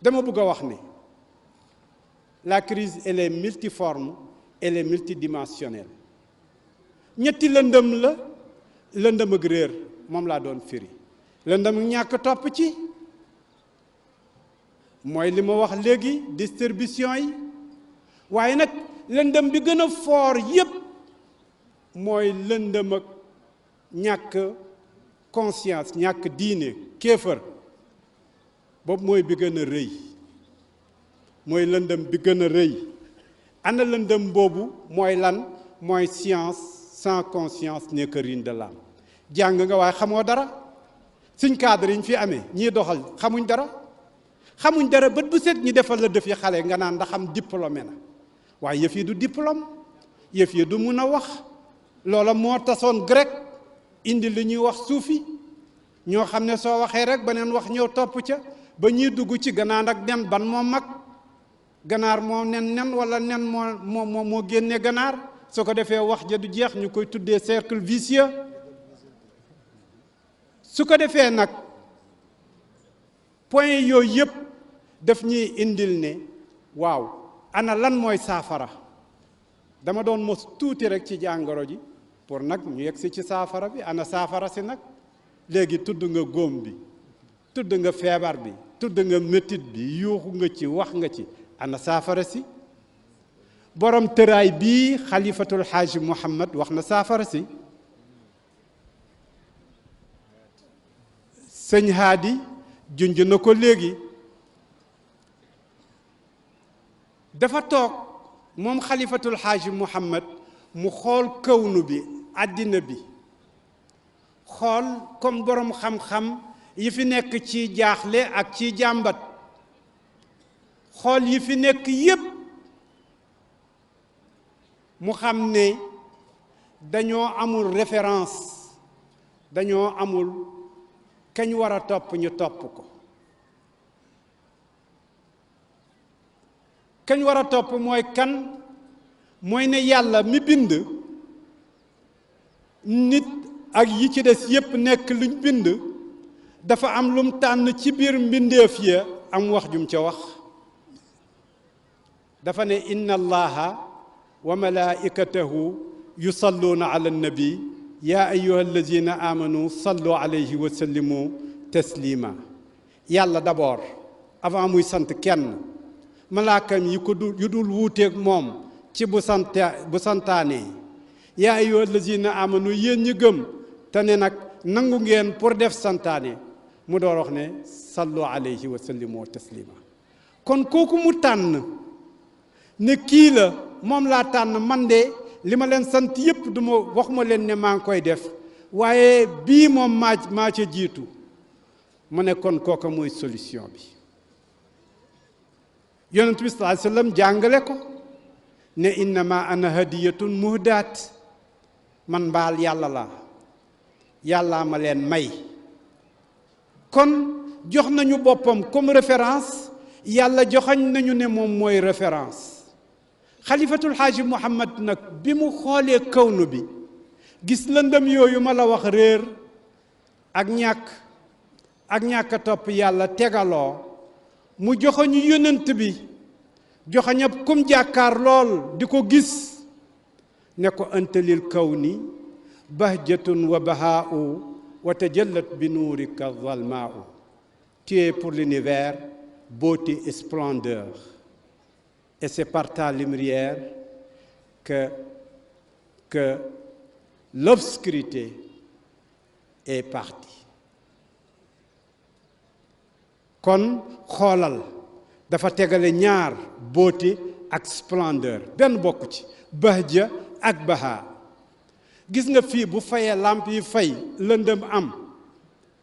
dama bëgg a wax ne la crise elle est multiforme, elle est multidimensionnelle ñetti lëndëm la lëndëm ak réer moom laa doon firi lëndëm ñàkk topp ci mooy li ma wax léegi distribution yi waaye nag lëndëm bi gën a fort yépp mooy lëndëm ak ñàkk conscience ñàkk diine kéefër boobu mooy bi gën a rëy mooy lëndëm bi gën a rëy ana lëndëm boobu mooy lan mooy science sans conscience n'est que ruine de l'âme jàng nga waaye xamoo dara suñ cadre yi ñu fi amee ñii doxal xamuñ dara bët bu set ñi defal la def yi xale nga naan ndax am diplômé na waaye yëf yi du diplôme yëf yi du mun a wax loola moo tasoon grec indi li ñuy wax suufi ñoo xam ne soo waxee rek beneen wax ñëw topp ca ba ñuy dugg ci ganaar ak nen ban moo mag ganaar moo nen wala nen moo génne ganaar su ko defee wax ja du jeex ñu koy tuddee cercle vicieux su ko defee nag point yooyu yëpp daf ñuy indil ne waaw ana lan mooy saafara dama doon mos tuuti rek ci jàngoro ji pour nag ñu yegg si ci saafara bi ana saafara si nag léegi tudd nga góom bi tudd nga feebar bi tudd nga métit bi yuuxu nga ci wax nga ci ana saafara si borom tëraay bii xalifatul xaaji Muhammad wax na saafara si sëñ Haadi junj na ko léegi dafa toog moom xalifatul xaaji Muhammad mu xool kawnu bi àddina bi xool comme borom xam-xam yi fi nekk ci jaaxle ak ci jàmbat xool yi fi nekk yépp mu xam ne dañoo amul référence dañoo amul kañ war a topp ñu topp ko kañ war a topp mooy kan mooy ne yàlla mi bind nit ak yi ci des yépp nekk luñ bind dafa am lum tànn ci biir mbindeef ya am wax jum ca wax dafa ne inna allaha wa malaikatahu yusalluuna ala nabi ya ayuha allazina amanu sallu alayhi wa sallimu taslima yàlla d'abord avant muy sant kenn malaakam yi ko yu dul wuuteeg moom ci bu santaane yaa ayyuha allazina amanu yéen ñi gëm te ne nag nangu ngeen pour def santaane mu door wax ne sallu alayhi wa sallimu taslima kon kooku mu tànn ne kii la moom laa tànn man de li ma leen sant yépp du ma waxuma leen ne maa ngi koy def waaye bii moom maa ca jiitu mu ne kon kooka mooy solution bi yonent bi sallallahu alayhi wa sallam jàngale ko ne innama ana hadiyatun muhdaat man mbaal yàlla la yàllaa ma leen may kon jox nañu boppam comme référence yàlla joxañ nañu ne moom mooy référence xalifatul xaaji Muhammad nag bi mu xoolee kawnu bi gis lëndëm yooyu ma la wax réer ak ñàkk a topp yàlla tegaloo mu joxoñu yonent bi joxoñab kum jàkkaar lool di ko gis ne ko antalil kawni bahjatun wa bahaa'u wa tajallat bi nuurika zalmaa'u tu es pour l'univers beauté et splendeur et c'est par ta lumière que l'obscurité est partie kon xoolal dafa tegale ñaar beauté ak splendeur benn bokk ci bahja ak baha gis nga fii bu fayee lamp yi fay lëndëm am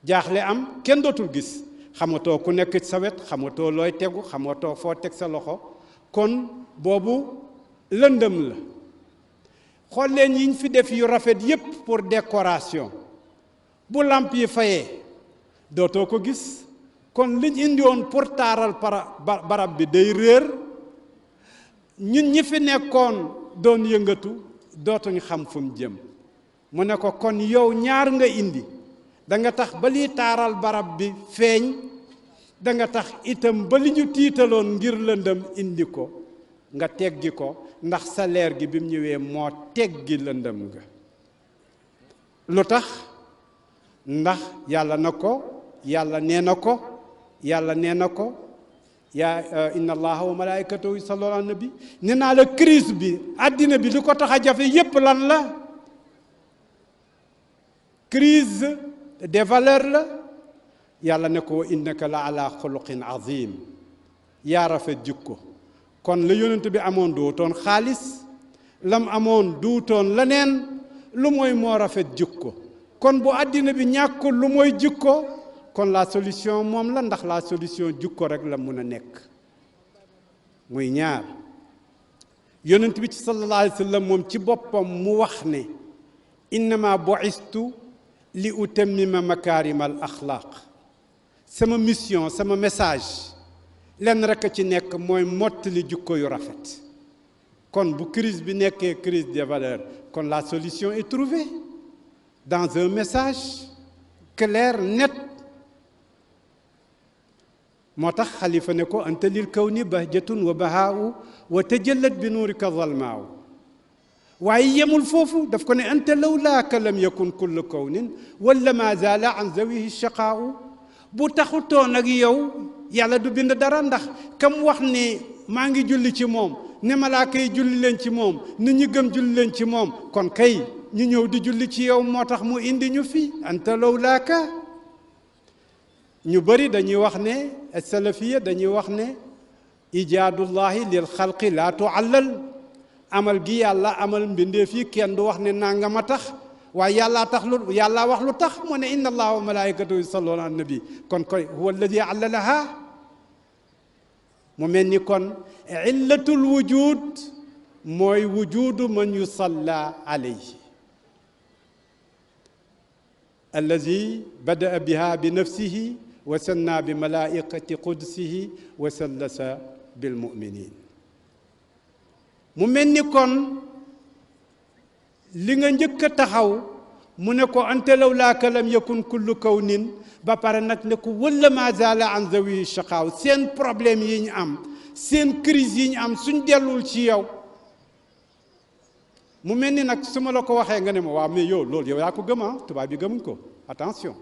jaaxle am kenn dootul gis xamatoo ku nekk sa wet xamatoo looy tegu xamatoo foo teg sa loxo kon boobu lëndëm la xool leen yiñ fi def yu rafet yépp pour décoration bu lamp yi fayee dootoo ko gis kon liñ indi woon pour taaral barab bi day réer ñun ñi fi nekkoon doon yëngatu dootuñ xam fu mu jëm mu ne ko kon yow ñaar nga indi da nga tax ba liy taaral barab bi feeñ da nga tax itam ba li ñu tiitaloon ngir lëndëm indi ko nga teggi ko ndax sa leer gi bi mu ñëwee moo teggi lëndëm nga lu tax ndax yàlla na ko yàlla nee na ko yàlla nee na ko yaa inna allaha wa malaikatahu yusalluna ala nabi nee naa la crise bi àddina bi li ko tax a jafe yépp lan la crise des valeurs la yàlla ne ko innaka la ala xuluqin azim yaa rafet jikko kon la yonent bi amoon duutoon xaalis lam amoon duutoon leneen lu mooy moo rafet jikko kon bu àddina bi ñàkkul lu mooy jikko kon la solution moom la ndax la solution jikko rek la mun a nekk muy ñaar yonent bi ci sallallahu alayhi wa sallam moom ci boppam mu wax ne innama bu'istu li utammima makaarima al axlaaq sama mission sama message lenn rek a ci nekk mooy mottali jikko yu rafet kon bu crise bi nekkee crise des valeurs kon la solution est trouvée dans un message clair net moo tax xalifa ne ko anta lil kawni bahjatun wa bahaa'u wa tajallat bi nuurika zalmaa'u waaye yemul foofu daf ko ne anta lawlaaka lam yakun kullu kawnin wala ma zaala an zawihi shaqaa'u bu taxutoon ak yow yàlla du bind dara ndax kam wax ne maa ngi julli ci moom ne malaaka yi julli leen ci moom nit ñi gëm julli leen ci moom kon kay ñu ñëw di julli ci yow moo tax mu indi ñu fi anta lawlaaka ñu bëri dañuy wax ne salafiya dañuy wax ne ijaadullahi lil xalqi laa tuallal amal gi yàlla amal mbindeef yi kenn du wax ne nangama tax waaye yàllaa tax lu yàllaa wax lu tax mu ne inna allaha wa malaikatahu yusalluna ala nabi kon koy huwa alladi allalaha mu mel ni kon illatul wujud mooy wujudu man yusalla alayhi allazi badaa biha bi nafsihi wa sanna bi malaikati qudsihi wa sallasa bil muminin mu mel ni kon li nga njëkk a taxaw mu ne ko anta lawlaaka lam yakun kullu kawnin ba pare nag ne ko wala ma zaala an zawi shaqaaw seen problème yi ñu am seen crise yi ñu am suñ dellul ci yow mu mel ni nag su ma la ko waxee nga ne ma waaw mais yow loolu yow yaa ko gëm ah tubaab yi gëmuñ ko attention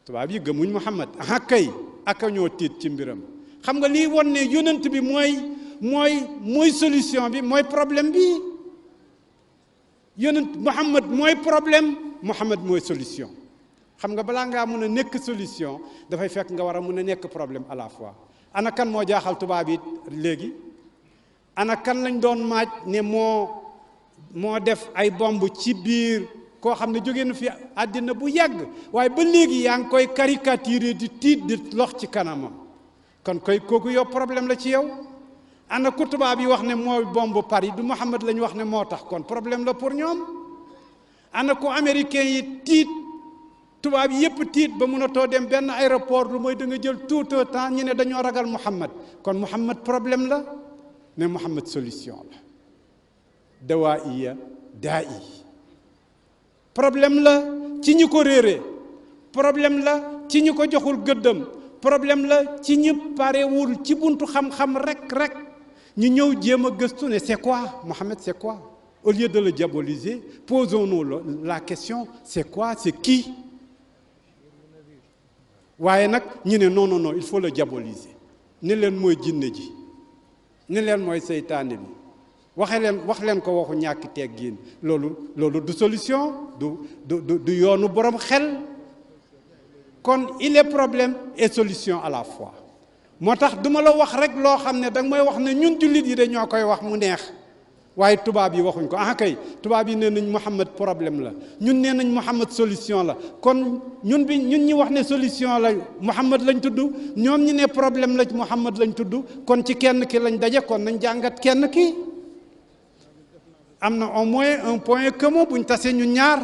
tubaab yi gëmuñ Muhammad ah kay aka ñoo tiit ci mbiram xam nga lii won ne yonent bi mooy solution bi mooy problème bi yonent Muhammad mooy problème Muhammad mooy solution xam nga balaa ngaa mun a nekk solution dafay fekk nga war a mun a nekk problème à la fois ana kan moo jaaxal tubaab yi léegi ana kan lañ doon maaj ne moo def ay bomb ci biir koo xam ne jóge na fi àddina bu yàgg waaye ba léegi yaa ngi koy caricaturer di tiit di lox ci kanamam kon koy kooku yow problème la ci yow ana ku tubaab yi wax ne mooy bombe Paris du Muhammad lañu wax ne moo tax kon problème la pour ñoom ana ku américain yi tiit tubaab yi yëpp tiit ba mënatoo dem benn aéroport lu mooy da nga jël tout le temps ñu ne dañoo ragal Muhammad kon Muhammad problème la mais Muhammad solution la dawaiya daa i problème la ci ñi ko réeree problème la ci ñi ko joxul gëddëm problème la ci ñi parewul ci buntu xam-xam rek ñu ñëw jéem a gëstu ne c'est quoi Mohammed c'est quoi au lieu de le diaboliser posons-nous la question c'est quoi c'est qui waaye nag ñu ne non il faut le diaboliser ne leen mooy jinne ji ne leen mooy seytaane bi wax leen ko waxu ñàkk teggiin loolu du solution du yoonu borom xel kon il est problème et solution à la fois moo tax duma la wax rek loo xam ne danga may wax ne ñun jullit yi dañoo koy wax mu neex waaye tubaab yi waxuñ ko ah kay tubaab yi nee nañ Muhammad problème la ñun nee nañ Muhammad solution la kon ñun ñi wax ne solution la Muhammad lañ tudd ñoom ñi ne problème la Muhammad lañ tudd kon ci kenn ki lañ daje kon nañ jàngat kenn ki am na au moins un point commun buñ tasee ñu ñaar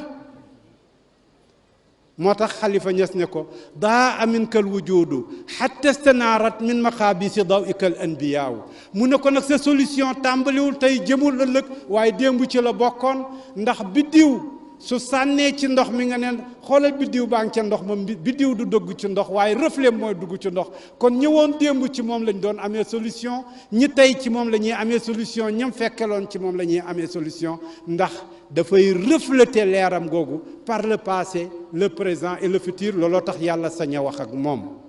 moo tax xalifa ñes ne ko daa aminkal wujudu xatta stanaarat min maqaabisi dawika al anbiyaaw mu ne ko nag sa solution tàmbaliwul tey jëmul ëllëg waaye démb ci la bokkoon ndax biddiw su sànnee ci ndox mi nga ne xoolal biddiw baa ngi ca ndox moom biddiw du dugg ci ndox waaye reflet mooy dugg ci ndox kon ñëwoon démb ci moom lañ doon amee solution ñi tey ci moom la ñuy amee solution ñam fekkeloon ci moom la ñuy amee solution ndax dafay refléter leeram googu par le passé le présent et le futur looloo tax yàlla sañ a wax ak moom